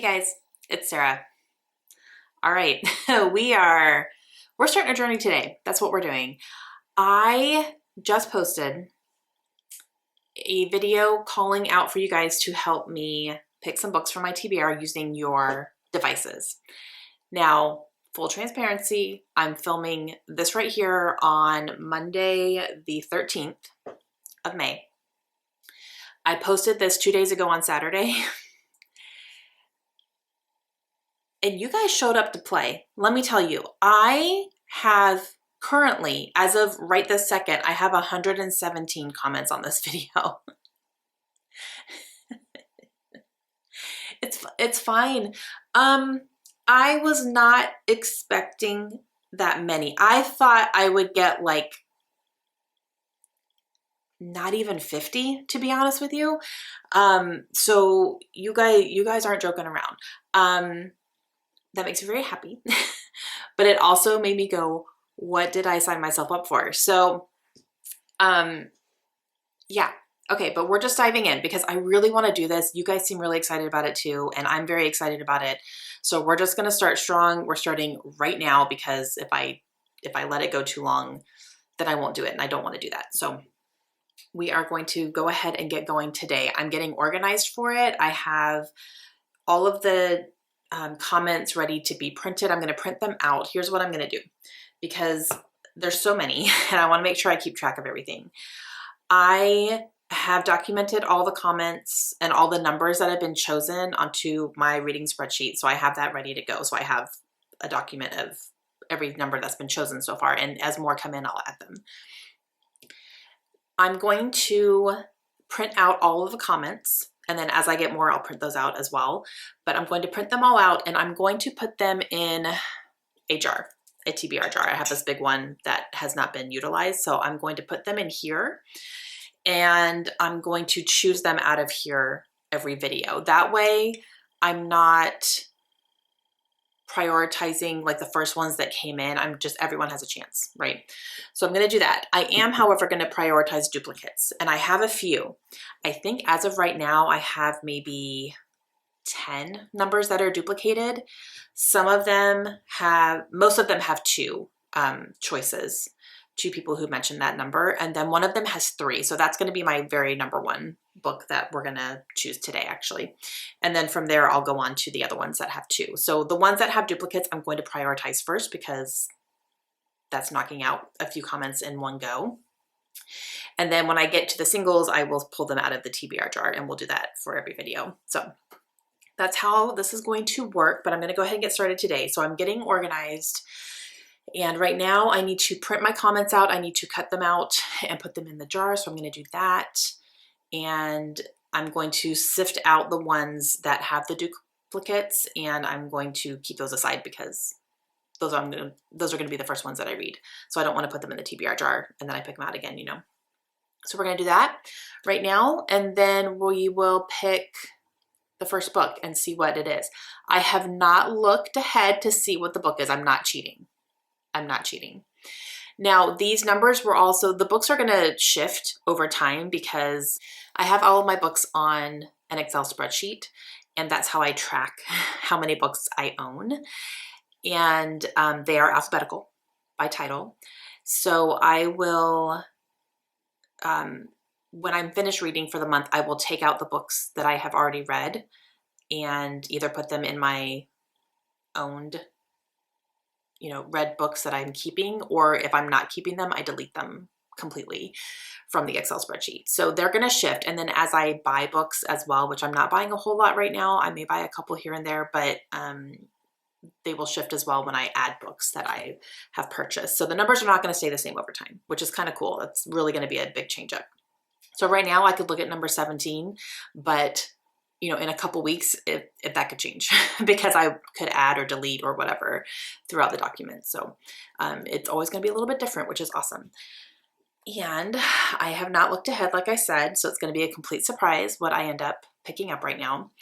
Hey guys, it's Sarah. All right, we're starting a journey today. That's what we're doing. I just posted a video calling out for you guys to help me pick some books for my TBR using your devices. Now, full transparency, I'm filming this right here on Monday, the 13th of May. I posted this 2 days ago on Saturday. And you guys showed up to play. Let me tell you, I have currently, as of right this second, I have 117 comments on this video. It's fine. I was not expecting that many. I thought I would get like not even 50, to be honest with you. So you guys aren't joking around. That makes me very happy. But it also made me go, what did I sign myself up for? So, yeah. Okay, but we're just diving in because I really want to do this. You guys seem really excited about it too, and I'm very excited about it. So we're just going to start strong. We're starting right now because if I let it go too long, then I won't do it, and I don't want to do that. So we are going to go ahead and get going today. I'm getting organized for it. I have all of the comments ready to be printed. I'm going to print them out. Here's what I'm going to do because there's so many and I want to make sure I keep track of everything. I have documented all the comments and all the numbers that have been chosen onto my reading spreadsheet. So I have that ready to go. So I have a document of every number that's been chosen so far. And as more come in, I'll add them. I'm going to print out all of the comments. And then as I get more, I'll print those out as well. But I'm going to print them all out and I'm going to put them in a jar, a TBR jar. I have this big one that has not been utilized. So I'm going to put them in here and I'm going to choose them out of here every video. That way I'm not prioritizing like the first ones that came in. Everyone has a chance, right? So I'm going to do that. I am, however, going to prioritize duplicates and I have a few. I think as of right now, I have maybe 10 numbers that are duplicated. Most of them have two choices, two people who mentioned that number. And then one of them has 3. So that's going to be my very number one book that we're going to choose today, actually. And then from there, I'll go on to the other ones that have 2. So the ones that have duplicates, I'm going to prioritize first because that's knocking out a few comments in one go. And then when I get to the singles, I will pull them out of the TBR jar and we'll do that for every video. So that's how this is going to work, but I'm going to go ahead and get started today. So I'm getting organized. And right now I need to print my comments out. I need to cut them out and put them in the jar. So I'm going to do that. And I'm going to sift out the ones that have the duplicates and I'm going to keep those aside because those are going to be the first ones that I read. So I don't want to put them in the TBR jar and then I pick them out again, you know. So we're going to do that right now. And then we will pick the first book and see what it is. I have not looked ahead to see what the book is. I'm not cheating. I'm not cheating. Now, these numbers were also, the books are going to shift over time because I have all of my books on an Excel spreadsheet, and that's how I track how many books I own. And they are alphabetical by title. So I will, when I'm finished reading for the month, I will take out the books that I have already read and either put them in my owned read books that I'm keeping, or if I'm not keeping them, I delete them completely from the Excel spreadsheet. So they're going to shift. And then as I buy books as well, which I'm not buying a whole lot right now, I may buy a couple here and there, but they will shift as well when I add books that I have purchased. So the numbers are not going to stay the same over time, which is kind of cool. That's really going to be a big change up. So right now I could look at number 17, but in a couple weeks, if that could change because I could add or delete or whatever throughout the document. So it's always going to be a little bit different, which is awesome. And I have not looked ahead, like I said, so it's going to be a complete surprise what I end up picking up right now.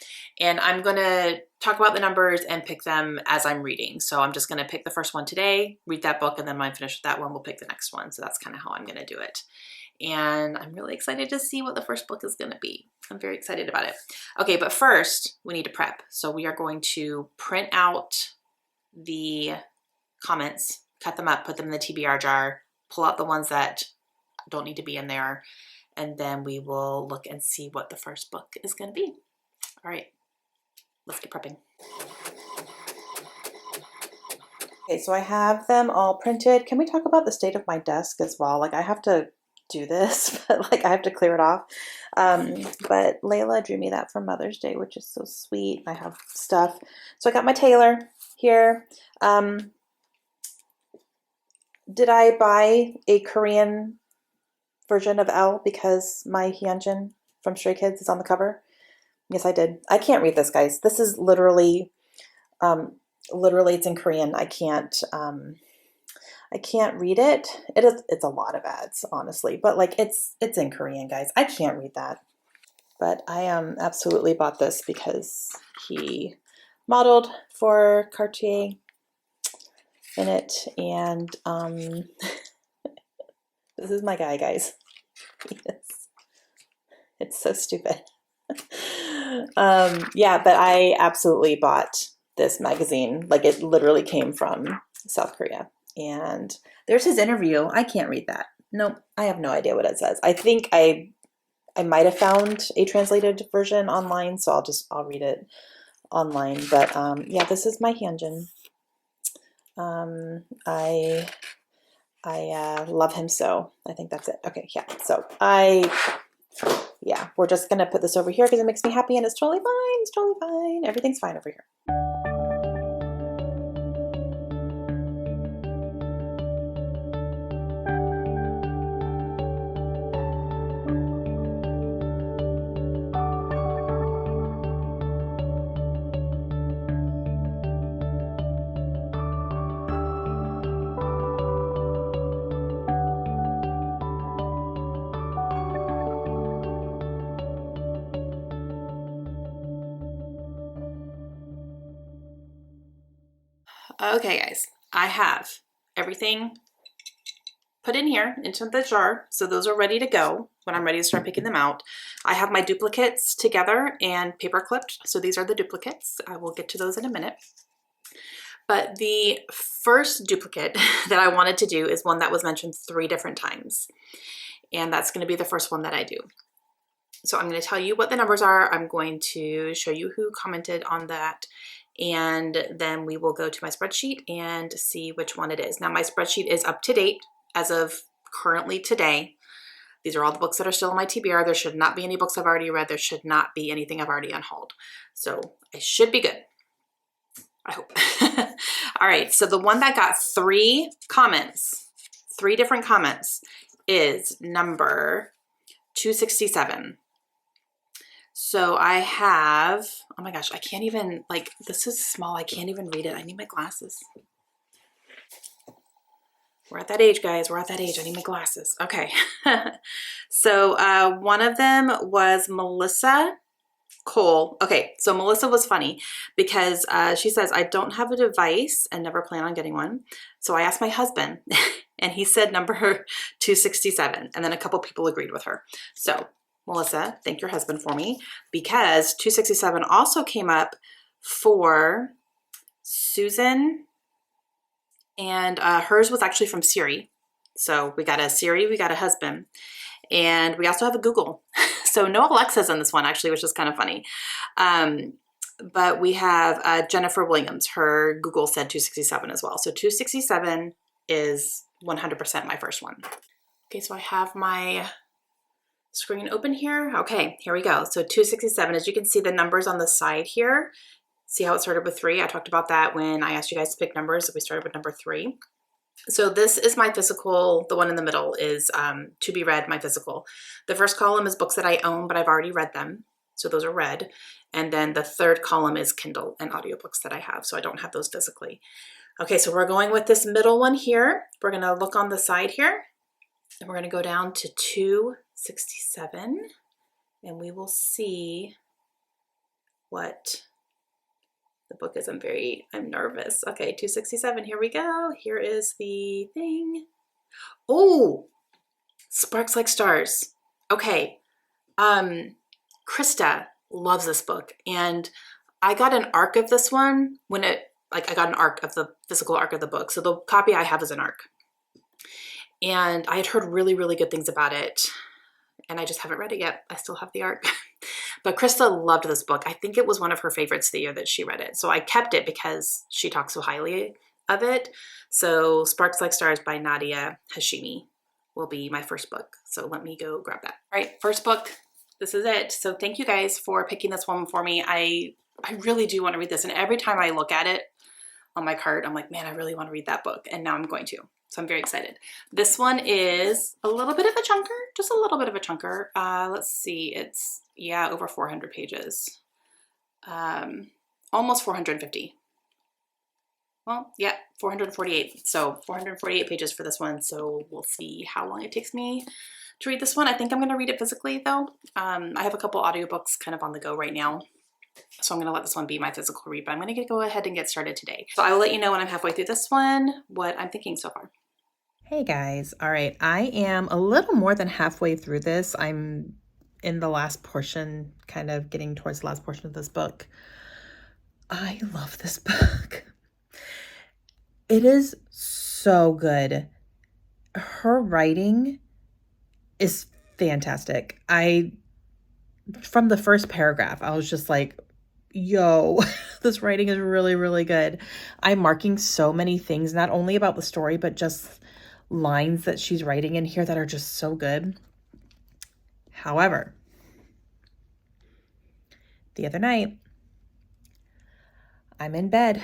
And I'm going to talk about the numbers and pick them as I'm reading. So I'm just going to pick the first one today, read that book, and then when I'm finished with that one, we'll pick the next one. So that's kind of how I'm going to do it. and I'm really excited to see what the first book is going to be. I'm very excited about it. Okay, but first we need to prep. So we are going to print out the comments, cut them up, put them in the TBR jar, pull out the ones that don't need to be in there, and then we will look and see what the first book is going to be. All right, let's get prepping. Okay, so I have them all printed. Can we talk about the state of my desk as well? Like, I have to do this, but like I have to clear it off. But Layla drew me that for Mother's Day, which is so sweet. I have stuff. So I got my tailor here. Did I buy a Korean version of Elle because my Hyunjin from Stray Kids is on the cover? Yes, I did. I can't read this, guys. This is literally it's in Korean. I can't read it. It's a lot of ads, honestly, but like it's in Korean, guys. I can't read that. But I absolutely bought this because he modeled for Cartier in it, and this is my guy, guys. It's so stupid. Yeah, but I absolutely bought this magazine. Like, it literally came from South Korea. And there's his interview. I can't read that. Nope, I have no idea what it says. I think I might have found a translated version online, so I'll read it online. But yeah, this is my Hyunjin. I love him so. I think that's it. Okay, yeah. So yeah, we're just gonna put this over here because it makes me happy, and it's totally fine. It's totally fine. Everything's fine over here. Okay, guys, I have everything put in here into the jar, so those are ready to go when I'm ready to start picking them out. I have my duplicates together and paper clipped, so these are the duplicates. I will get to those in a minute. But the first duplicate that I wanted to do is one that was mentioned 3 different times, and that's going to be the first one that I do. So I'm going to tell you what the numbers are. I'm going to show you who commented on that, and then we will go to my spreadsheet and see which one it is. Now, my spreadsheet is up to date as of currently today. These are all the books that are still in my TBR. There should not be any books I've already read. There should not be anything I've already unhauled. So I should be good. I hope. All right, so the one that got 3 comments, 3 different comments, is number 267. So I have, oh my gosh, I can't even, like, this is small. I can't even read it. I need my glasses. We're at that age, guys. We're at that age. I need my glasses. Okay. So one of them was Melissa Cole. Okay, so Melissa was funny because she says, I don't have a device and never plan on getting one. So I asked my husband and he said number 267. And then a couple people agreed with her. So Melissa, thank your husband for me, because 267 also came up for Susan, and hers was actually from Siri. So we got a Siri, we got a husband, and we also have a Google. So no Alexas on this one, actually, which is kind of funny. But we have Jennifer Williams. Her Google said 267 as well. So 267 is 100% my first one. Okay, so I have my screen open here. Okay, here we go. So 267, as you can see the numbers on the side here. See how it started with 3? I talked about that when I asked you guys to pick numbers. So we started with number 3. So this is my physical. The one in the middle is to be read, my physical. The first column is books that I own, but I've already read them. So those are read. And then the third column is Kindle and audiobooks that I have. So I don't have those physically. Okay, so we're going with this middle one here. We're going to look on the side here. And we're going to go down to 267. And we will see what the book is. I'm nervous. Okay, 267, here we go. Here is the thing. Oh, Sparks Like Stars. Okay. Krista loves this book, and I got an arc of this one when I got an arc of the physical arc of the book. So the copy I have is an arc. And I had heard really, really good things about it, and I just haven't read it yet. I still have the arc. But Krista loved this book. I think it was one of her favorites the year that she read it. So I kept it because she talks so highly of it. So Sparks Like Stars by Nadia Hashimi will be my first book. So let me go grab that. All right, first book. This is it. So thank you guys for picking this one for me. I really do want to read this. And every time I look at it on my cart, I'm like, man, I really want to read that book. And now I'm going to. So I'm very excited. This one is a little bit of a chunker, just a little bit of a chunker. Let's see, it's, yeah, over 400 pages. Almost 450. Well, yeah, 448. So 448 pages for this one. So we'll see how long it takes me to read this one. I think I'm going to read it physically though. I have a couple audiobooks kind of on the go right now. So I'm going to let this one be my physical read, but I'm going to go ahead and get started today. So I will let you know when I'm halfway through this one, what I'm thinking so far. Hey guys. All right. I am a little more than halfway through this. I'm in the last portion, kind of getting towards the last portion of this book. I love this book. It is so good. Her writing is fantastic. From the first paragraph, I was just like, yo, this writing is really, really good. I'm marking so many things, not only about the story, but just lines that she's writing in here that are just so good. However, the other night, I'm in bed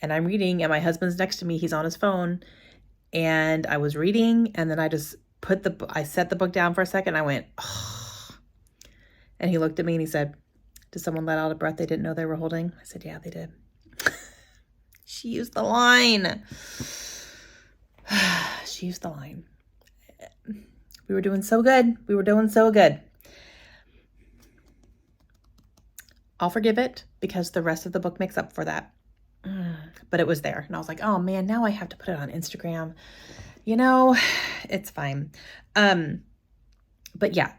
and I'm reading, and my husband's next to me. He's on his phone, and I was reading, and then I just I set the book down for a second. I went, oh. And he looked at me and he said, did someone let out a breath they didn't know they were holding? I said, yeah, they did. She used the line. She used the line. We were doing so good. We were doing so good. I'll forgive it because the rest of the book makes up for that. But it was there. And I was like, oh man, now I have to put it on Instagram. You know, it's fine. But yeah,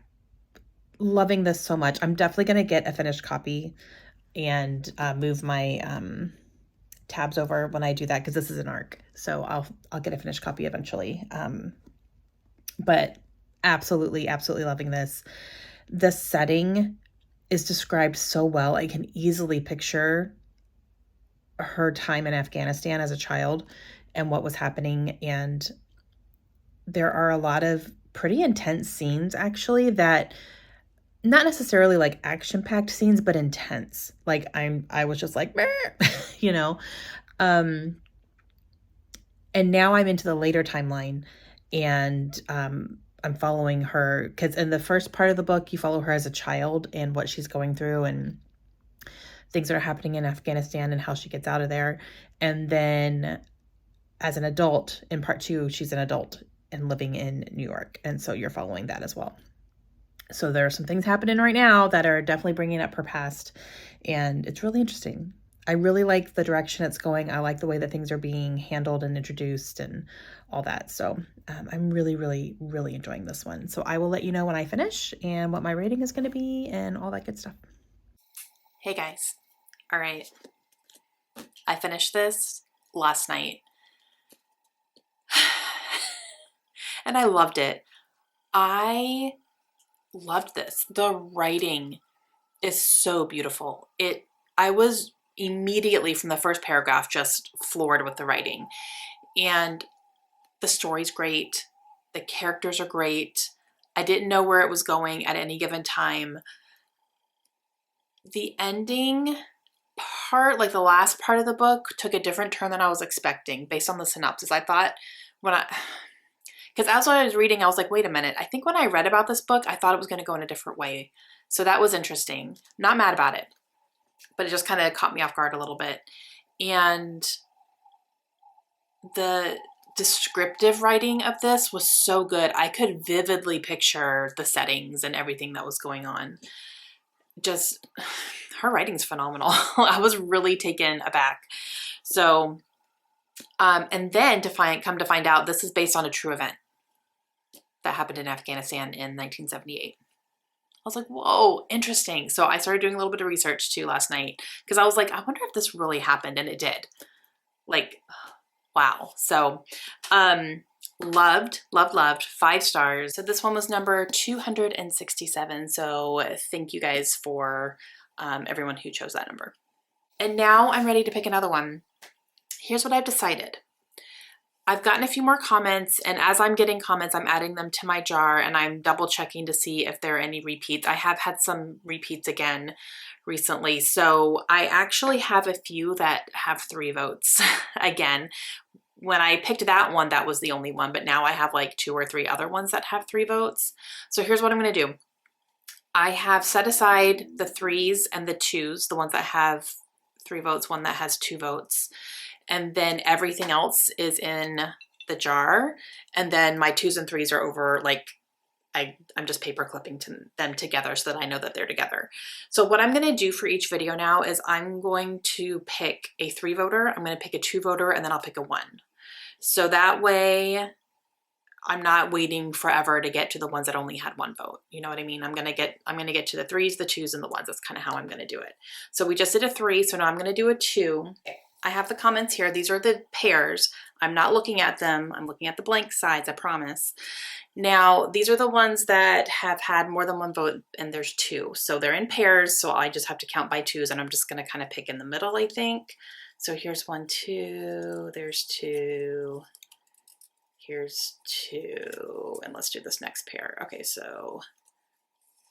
loving this so much. I'm definitely going to get a finished copy and move my tabs over when I do that, because this is an arc. So I'll get a finished copy eventually. But absolutely, absolutely loving this. The setting is described so well. I can easily picture her time in Afghanistan as a child and what was happening. And there are a lot of pretty intense scenes, actually, that not necessarily like action-packed scenes, but intense. Like I was just like, you know, and now I'm into the later timeline, and I'm following her, because in the first part of the book, you follow her as a child and what she's going through and things that are happening in Afghanistan and how she gets out of there. And then as an adult in part 2, she's an adult and living in New York. And so you're following that as well. So there are some things happening right now that are definitely bringing up her past, and it's really interesting. I really like the direction it's going. I like the way that things are being handled and introduced and all that. So I'm really, really, really enjoying this one. So I will let you know when I finish and what my rating is going to be and all that good stuff. Hey guys. All right. I finished this last night and I loved it. I loved this. The writing is so beautiful. I was immediately from the first paragraph just floored with the writing. And the story's great. The characters are great. I didn't know where it was going at any given time. The ending part, like the last part of the book, took a different turn than I was expecting based on the synopsis. I thought because as I was reading, I was like, wait a minute. I think when I read about this book, I thought it was going to go in a different way. So that was interesting. Not mad about it, but it just kind of caught me off guard a little bit. And the descriptive writing of this was so good. I could vividly picture the settings and everything that was going on. Just, her writing's phenomenal. I was really taken aback. So, and then come to find out, this is based on a true event. that happened in Afghanistan in 1978. I was like, whoa, interesting. So I started doing a little bit of research too last night because I was like, I wonder if this really happened, and it did. Like, wow. So loved, loved, loved, 5 stars. So this one was number 267. So thank you guys for everyone who chose that number. And now I'm ready to pick another one. Here's what I've decided. I've gotten a few more comments, and as I'm getting comments, I'm adding them to my jar and I'm double checking to see if there are any repeats. I have had some repeats again recently. So I actually have a few that have 3 votes again. When I picked that one, that was the only one, but now I have like 2 or 3 other ones that have 3 votes. So here's what I'm gonna do. I have set aside the 3s and the 2s, the ones that have 3 votes, one that has 2 votes. And then everything else is in the jar. And then my 2s and 3s are over, like, I'm just paper clipping them together so that I know that they're together. So what I'm gonna do for each video now is I'm going to pick a 3 voter, I'm gonna pick a 2 voter, and then I'll pick a 1. So that way I'm not waiting forever to get to the ones that only had 1 vote. You know what I mean? I'm gonna get to the 3s, the 2s, and the 1s. That's kind of how I'm gonna do it. So we just did a 3, so now I'm gonna do a 2. I have the comments here. These are the pairs. I'm not looking at them. I'm looking at the blank sides, I promise. Now, these are the ones that have had more than 1 vote, and there's 2. So they're in pairs, so I just have to count by 2s, and I'm just gonna kind of pick in the middle, I think. So here's 1, 2, there's 2, here's 2, and let's do this next pair. Okay, so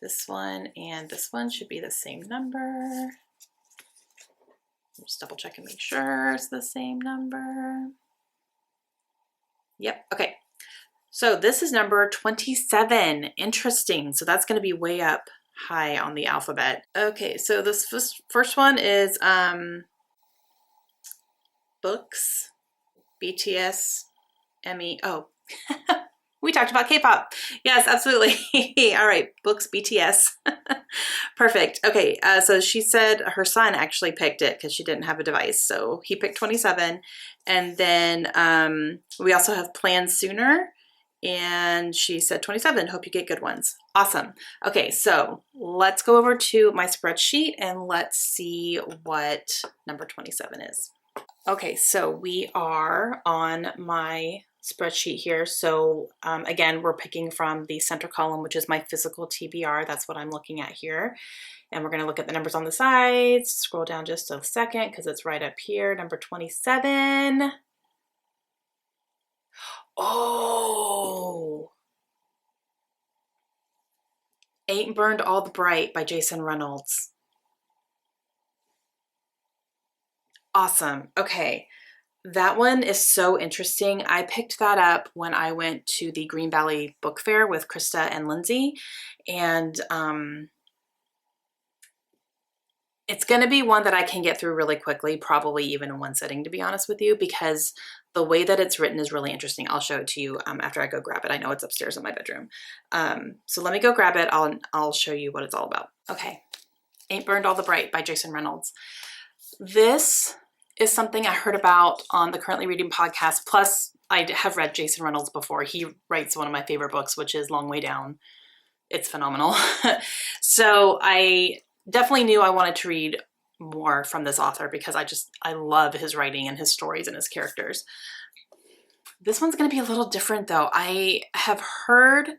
this one and this one should be the same number. Just double check and make sure it's the same number. Yep, okay. So this is number 27. Interesting. So that's going to be way up high on the alphabet. Okay, so this first one is books, BTS, ME. Oh, we talked about K-pop. Yes, absolutely. All right, books, BTS. Perfect. Okay, so she said her son actually picked it because she didn't have a device. So he picked 27. And then we also have plans sooner. And she said 27. Hope you get good ones. Awesome. Okay, so let's go over to my spreadsheet and let's see what number 27 is. Okay, so we are on my spreadsheet here. So again, we're picking from the center column, which is my physical TBR. That's what I'm looking at here. And we're going to look at the numbers on the sides. Scroll down just a second because it's right up here. Number 27. Oh, Ain't Burned All the Bright by Jason Reynolds. Awesome. Okay. That one is so interesting. I picked that up when I went to the Green Valley Book Fair with Krista and Lindsay. And it's going to be one that I can get through really quickly, probably even in one sitting, to be honest with you, because the way that it's written is really interesting. I'll show it to you after I go grab it. I know it's upstairs in my bedroom. So let me go grab it. I'll show you what it's all about. Okay. Ain't Burned All the Bright by Jason Reynolds. This is something I heard about on the Currently Reading podcast. Plus, I have read Jason Reynolds before. He writes one of my favorite books, which is Long Way Down. It's phenomenal. So I definitely knew I wanted to read more from this author because I love his writing and his stories and his characters. This one's going to be a little different though. I have heard,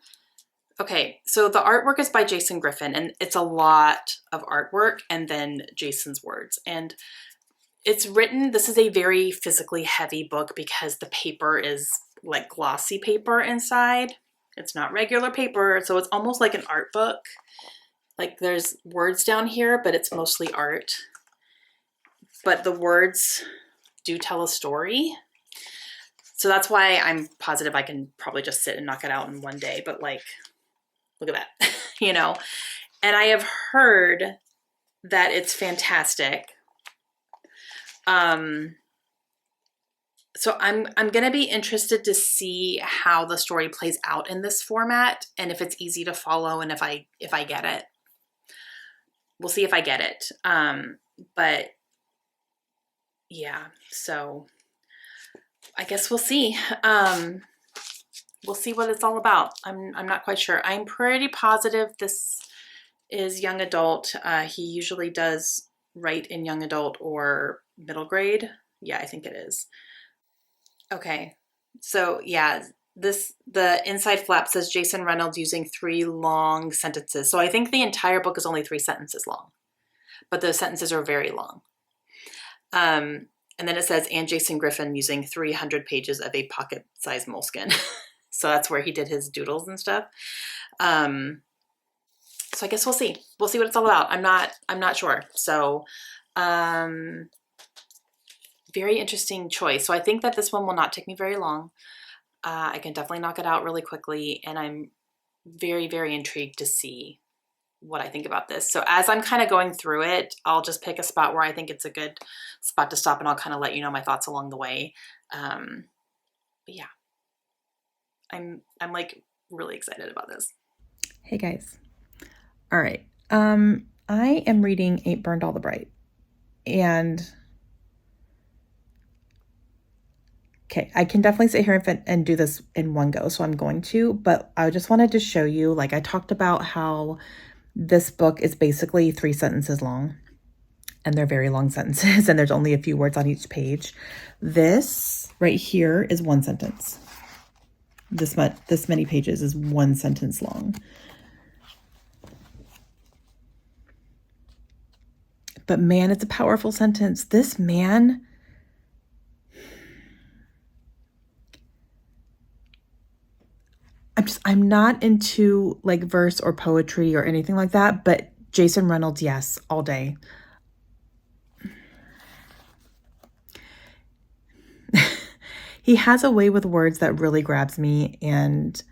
okay, so the artwork is by Jason Griffin, and it's a lot of artwork and then Jason's words. And it's written, this is a very physically heavy book because the paper is like glossy paper inside. It's not regular paper, so it's almost like an art book. Like there's words down here, but it's mostly art. But the words do tell a story. So that's why I'm positive I can probably just sit and knock it out in one day. But like, look at that, you know? And I have heard that it's fantastic. So I'm going to be interested to see how the story plays out in this format and if it's easy to follow and if I get it. We'll see if I get it. But yeah, so I guess we'll see. we'll see what it's all about. I'm not quite sure. I'm pretty positive this is young adult. He usually does write in young adult or middle grade. Yeah, I think it is. Okay, so yeah, the inside flap says Jason Reynolds using 3 long sentences. So I think the entire book is only 3 sentences long, but those sentences are very long. And then it says, and Jason Griffin using 300 pages of a pocket-sized moleskin. So that's where he did his doodles and stuff. So I guess we'll see. We'll see what it's all about. I'm not sure. So, very interesting choice. So I think that this one will not take me very long. I can definitely knock it out really quickly, and I'm very, very intrigued to see what I think about this. So as I'm kind of going through it, I'll just pick a spot where I think it's a good spot to stop, and I'll kind of let you know my thoughts along the way. But yeah, I'm like really excited about this. Hey guys. All right. I am reading Ain't Burned All the Bright, and okay, I can definitely sit here and do this in one go, so I'm going to, but I just wanted to show you, like I talked about how this book is basically 3 sentences long, and they're very long sentences, and there's only a few words on each page. This right here is 1 sentence. This many pages is 1 sentence long. But man, it's a powerful sentence. This man, I'm not into like verse or poetry or anything like that, but Jason Reynolds, yes, all day. He has a way with words that really grabs me, and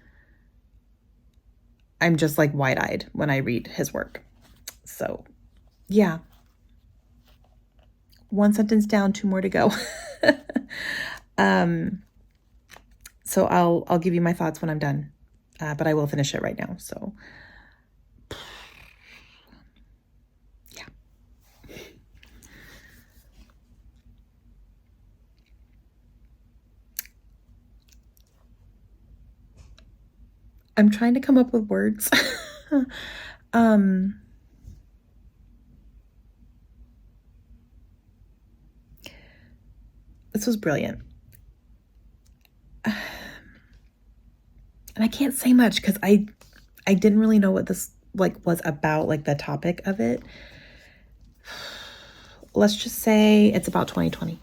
I'm just like wide-eyed when I read his work. So yeah. 1 sentence down, 2 more to go. So I'll give you my thoughts when I'm done. But I will finish it right now. So yeah. I'm trying to come up with words. This was brilliant. And I can't say much because I didn't really know what this like was about, like the topic of it. Let's just say it's about 2020.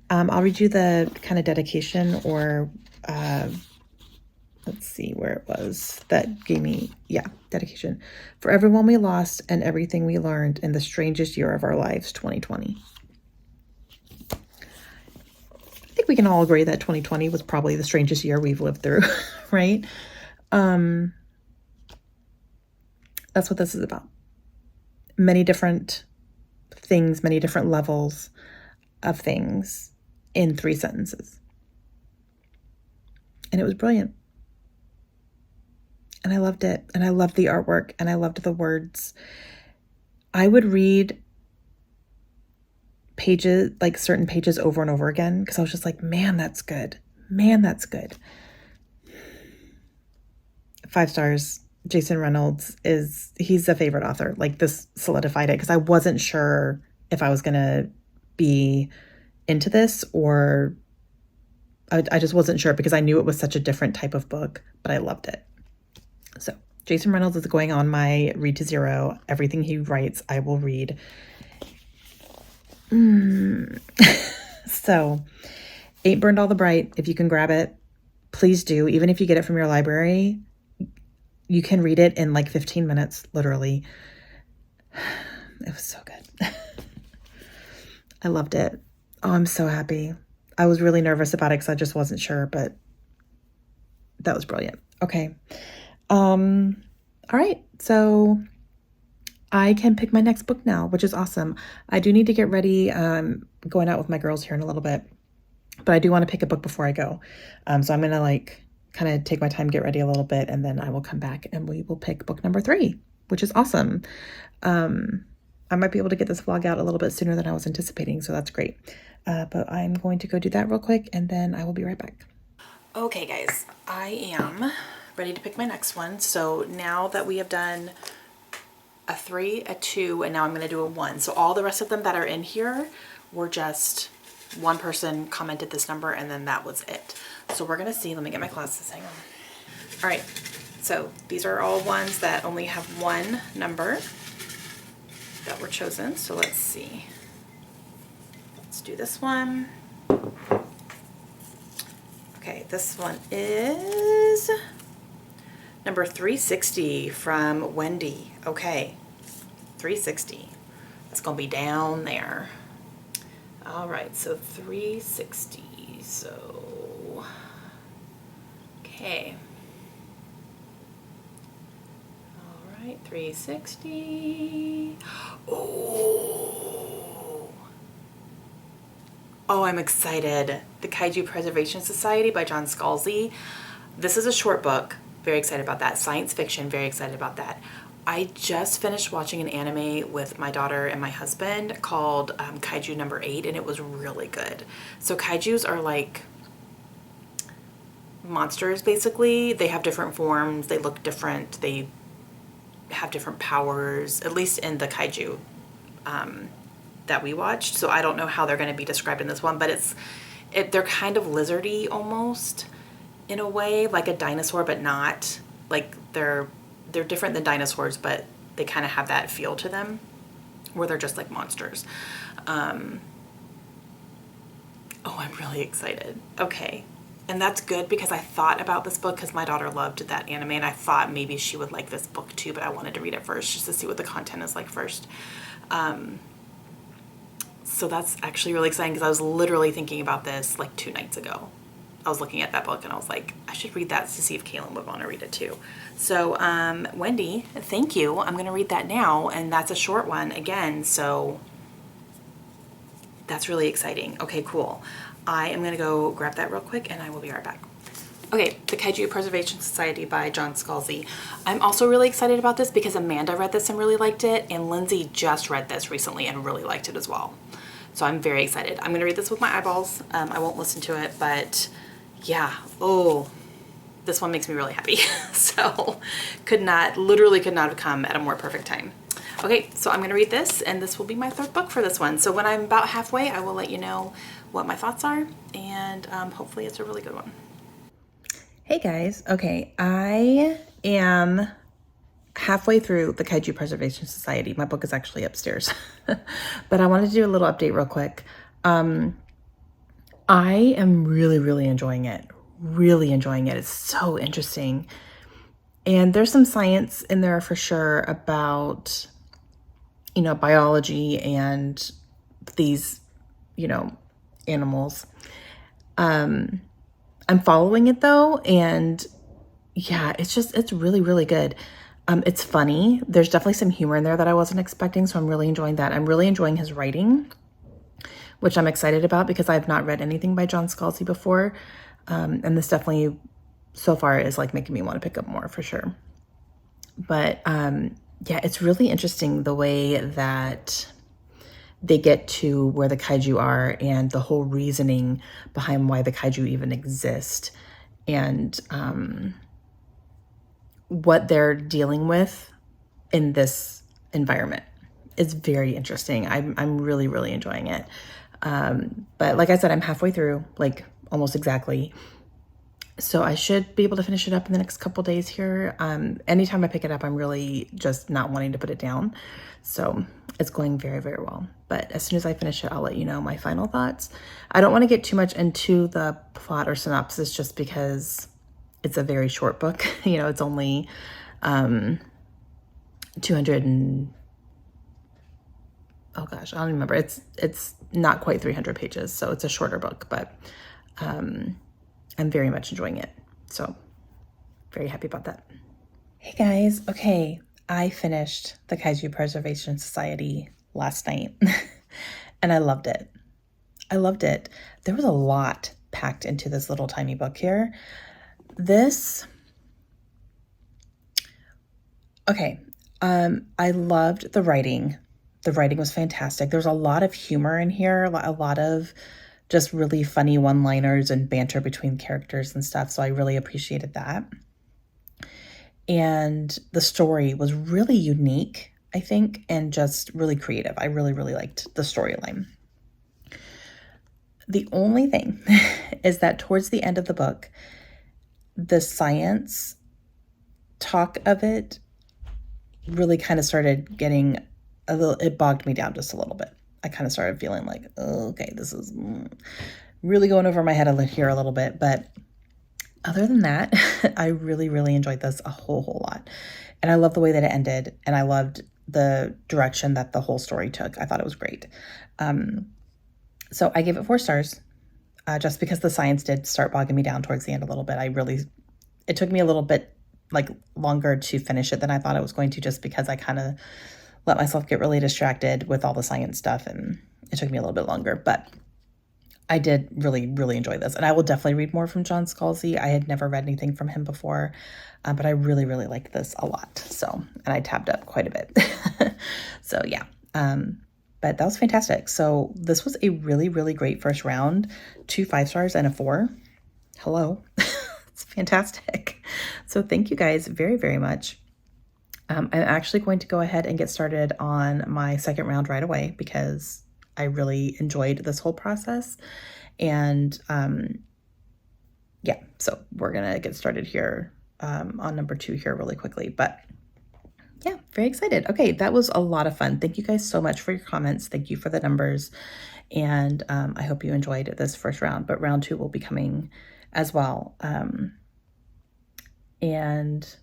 I'll read you the kind of dedication, or let's see where it was that gave me, yeah, dedication. For everyone we lost and everything we learned in the strangest year of our lives, 2020. I think we can all agree that 2020 was probably the strangest year we've lived through, right? That's what this is about. Many different things, many different levels of things in 3 sentences. And it was brilliant. And I loved it. And I loved the artwork, and I loved the words. I would read pages, like certain pages over and over again, because I was just like, man, that's good. Man, that's good. 5 stars. Jason Reynolds he's a favorite author. Like, this solidified it, because I wasn't sure if I was going to be into this, or I just wasn't sure, because I knew it was such a different type of book, but I loved it. So Jason Reynolds is going on my read to 0. Everything he writes, I will read. So Ain't Burned All the Bright. If you can grab it, please do. Even if you get it from your library, you can read it in like 15 minutes, literally. It was so good. I loved it. Oh, I'm so happy. I was really nervous about it because I just wasn't sure, but that was brilliant. Okay. All right. So I can pick my next book now, which is awesome. I do need to get ready. Going out with my girls here in a little bit, but I do want to pick a book before I go. So I'm going to like kind of take my time, get ready a little bit, and then I will come back and we will pick book number 3, which is awesome. I might be able to get this vlog out a little bit sooner than I was anticipating, so that's great. But I'm going to go do that real quick, and then I will be right back. Okay guys, I am ready to pick my next one. So now that we have done a 3, a 2, and now I'm going to do a 1. So all the rest of them that are in here were just one person commented this number and then that was it. So we're going to see. Let me get my glasses. Hang on. All right. So these are all ones that only have one number that were chosen. So let's see. Let's do this one. Okay, this one is number 360 from Wendy. Okay, 360. That's gonna be down there. All right, so 360. So, okay. All right, 360. Oh, I'm excited. The Kaiju Preservation Society by John Scalzi. This is a short book. Very excited about that. Science fiction, very excited about that. I just finished watching an anime with my daughter and my husband called Kaiju number 8, and it was really good. So kaijus are like monsters, basically. They have different forms. They look different. They have different powers, at least in the kaiju that we watched. So I don't know how they're going to be described in this one, but they're kind of lizardy almost in a way, like a dinosaur, but not. Like they're different than dinosaurs, but they kind of have that feel to them where they're just like monsters. Oh, I'm really excited. Okay. And that's good because I thought about this book because my daughter loved that anime and I thought maybe she would like this book too, but I wanted to read it first just to see what the content is like first. So that's actually really exciting because I was literally thinking about this like 2 nights ago. I was looking at that book and I was like, I should read that to see if Kaylin would want to read it too. So, Wendy, thank you. I'm going to read that now, and that's a short one again, so that's really exciting. Okay, cool. I am going to go grab that real quick and I will be right back. Okay, The Kaiju Preservation Society by John Scalzi. I'm also really excited about this because Amanda read this and really liked it, and Lindsay just read this recently and really liked it as well. So I'm very excited. I'm going to read this with my eyeballs. I won't listen to it, but yeah. Oh, this one makes me really happy. So literally could not have come at a more perfect time. Okay, so I'm going to read this, and this will be my 3rd book for this one. So when I'm about halfway, I will let you know what my thoughts are, and hopefully it's a really good one. Hey guys, okay, I am halfway through the Kaiju Preservation Society. My book is actually upstairs, but I wanted to do a little update real quick. I am really enjoying it. Really enjoying it. It's so interesting. And there's some science in there for sure about, biology and these, animals. I'm following it though, and yeah, it's really good. It's funny. There's definitely some humor in there that I wasn't expecting, so I'm really enjoying that. I'm really enjoying his writing, which I'm excited about because I've not read anything by John Scalzi before, and this definitely so far is like making me want to pick up more for sure. But yeah, it's really interesting the way that they get to where the kaiju are and the whole reasoning behind why the kaiju even exist, and what they're dealing with in this environment. It's very interesting. I'm really enjoying it. But like I said, I'm halfway through, like almost exactly. So I should be able to finish it up in the next couple days here. Anytime I pick it up, I'm really just not wanting to put it down. So it's going very well. But as soon as I finish it, I'll let you know my final thoughts. I don't want to get too much into the plot or synopsis just because it's a very short book. It's only 200 and... oh gosh, I don't remember. It's not quite 300 pages, so it's a shorter book, but I'm very much enjoying it. So very happy about that. Hey guys, okay, I finished the Kaiju Preservation Society last night and I loved it. There was a lot packed into this little tiny book here. I loved the writing. The writing was fantastic. There's a lot of humor in here, a lot of just really funny one-liners and banter between characters and stuff. So I really appreciated that. And the story was really unique, I think, and just really creative. I really, really liked the storyline. The only thing is that towards the end of the book, the science talk of it really kind of started getting a little, it bogged me down just a little bit. I kind of started feeling like, oh, okay, this is really going over my head here a little bit. But other than that, I really, really enjoyed this a whole lot. And I love the way that it ended. And I loved the direction that the whole story took. I thought it was great. So I gave it 4 stars just because the science did start bogging me down towards the end a little bit. It took me a little bit longer to finish it than I thought it was going to, just because I kind of let myself get really distracted with all the science stuff, and it took me a little bit longer, but I did really, really enjoy this. And I will definitely read more from John Scalzi. I had never read anything from him before, but I really, really like this a lot. So, and I tabbed up quite a bit. So yeah, but that was fantastic. So this was a really, really great first round. 2 5 stars and a 4. Hello. It's fantastic. So thank you guys very, very much. I'm actually going to go ahead and get started on my second round right away because I really enjoyed this whole process. And yeah, so we're going to get started here on number 2 here really quickly. But yeah, very excited. Okay, that was a lot of fun. Thank you guys so much for your comments. Thank you for the numbers. And I hope you enjoyed this first round, but round 2 will be coming as well. And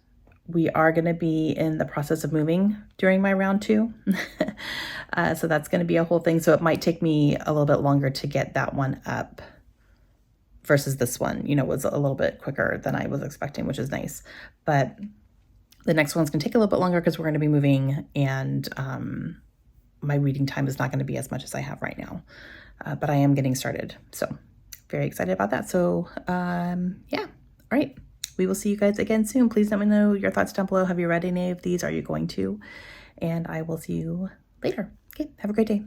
we are going to be in the process of moving during my round 2. So that's going to be a whole thing. So it might take me a little bit longer to get that one up versus this one, was a little bit quicker than I was expecting, which is nice. But the next one's going to take a little bit longer because we're going to be moving, and my reading time is not going to be as much as I have right now. But I am getting started. So very excited about that. So yeah, all right. We will see you guys again soon. Please let me know your thoughts down below. Have you read any of these? Are you going to? And I will see you later. Okay, have a great day.